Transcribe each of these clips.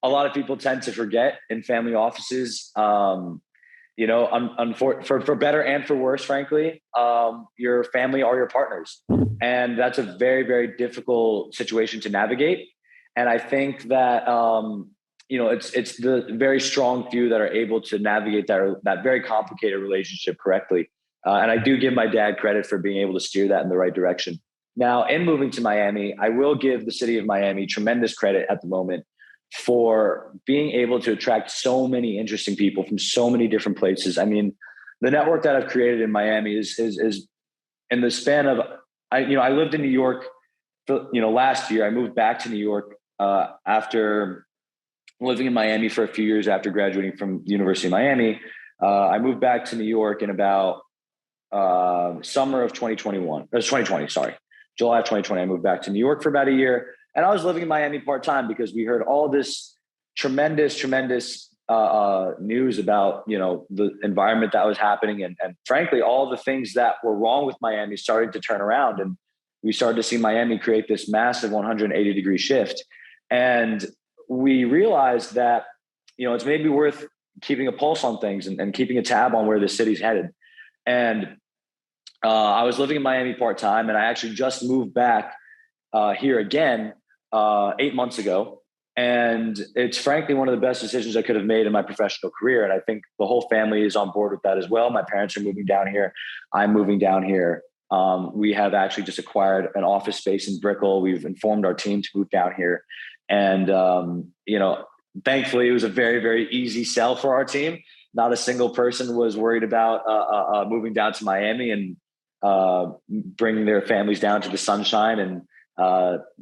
a lot of people tend to forget in family offices. For better and for worse, frankly, your family are your partners. And that's a very, very difficult situation to navigate. And I think that, it's the very strong few that are able to navigate that very complicated relationship correctly. And I do give my dad credit for being able to steer that in the right direction. Now, in moving to Miami, I will give the city of Miami tremendous credit at the moment for being able to attract so many interesting people from so many different places. I mean, the network that I've created in Miami is in the span of, I lived in New York for, last year. I moved back to New York after living in Miami for a few years after graduating from the University of Miami. I moved back to New York in about summer of 2020, sorry. July of 2020, I moved back to New York for about a year. And I was living in Miami part-time because we heard all this tremendous news about, the environment that was happening. And frankly, all the things that were wrong with Miami started to turn around. And we started to see Miami create this massive 180-degree shift. And we realized that, it's maybe worth keeping a pulse on things and keeping a tab on where the city's headed. And I was living in Miami part-time, and I actually just moved back here again 8 months ago. And it's frankly one of the best decisions I could have made in my professional career. And I think the whole family is on board with that as well. My parents are moving down here. I'm moving down here. We have actually just acquired an office space in Brickell. We've informed our team to move down here. And, thankfully it was a very, very easy sell for our team. Not a single person was worried about moving down to Miami and bringing their families down to the sunshine and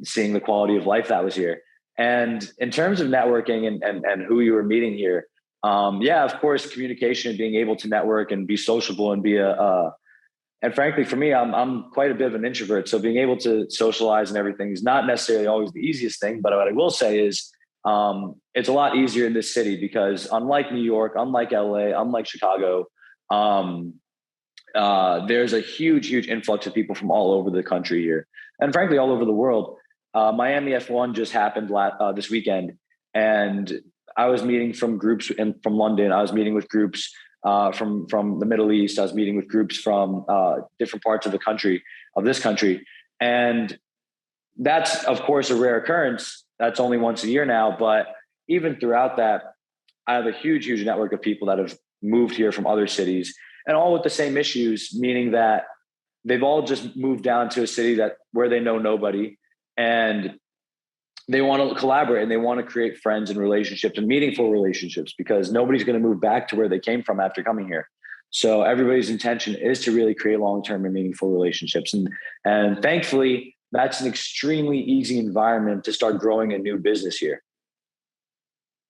seeing the quality of life that was here. And in terms of networking and who you were meeting here, of course, communication and being able to network and be sociable and be and frankly, for me, I'm quite a bit of an introvert. So being able to socialize and everything is not necessarily always the easiest thing. But what I will say is it's a lot easier in this city because unlike New York, unlike LA, unlike Chicago, there's a huge influx of people from all over the country here. And frankly, all over the world. Miami F1 just happened this weekend, and I was meeting from groups from London. I was meeting with groups from the Middle East. I was meeting with groups from different parts of this country. And that's, of course, a rare occurrence. That's only once a year now. But even throughout that, I have a huge network of people that have moved here from other cities and all with the same issues, meaning that they've all just moved down to a city where they know nobody, and they want to collaborate and they want to create friends and relationships and meaningful relationships because nobody's going to move back to where they came from after coming here. So everybody's intention is to really create long-term and meaningful relationships. And thankfully, that's an extremely easy environment to start growing a new business here.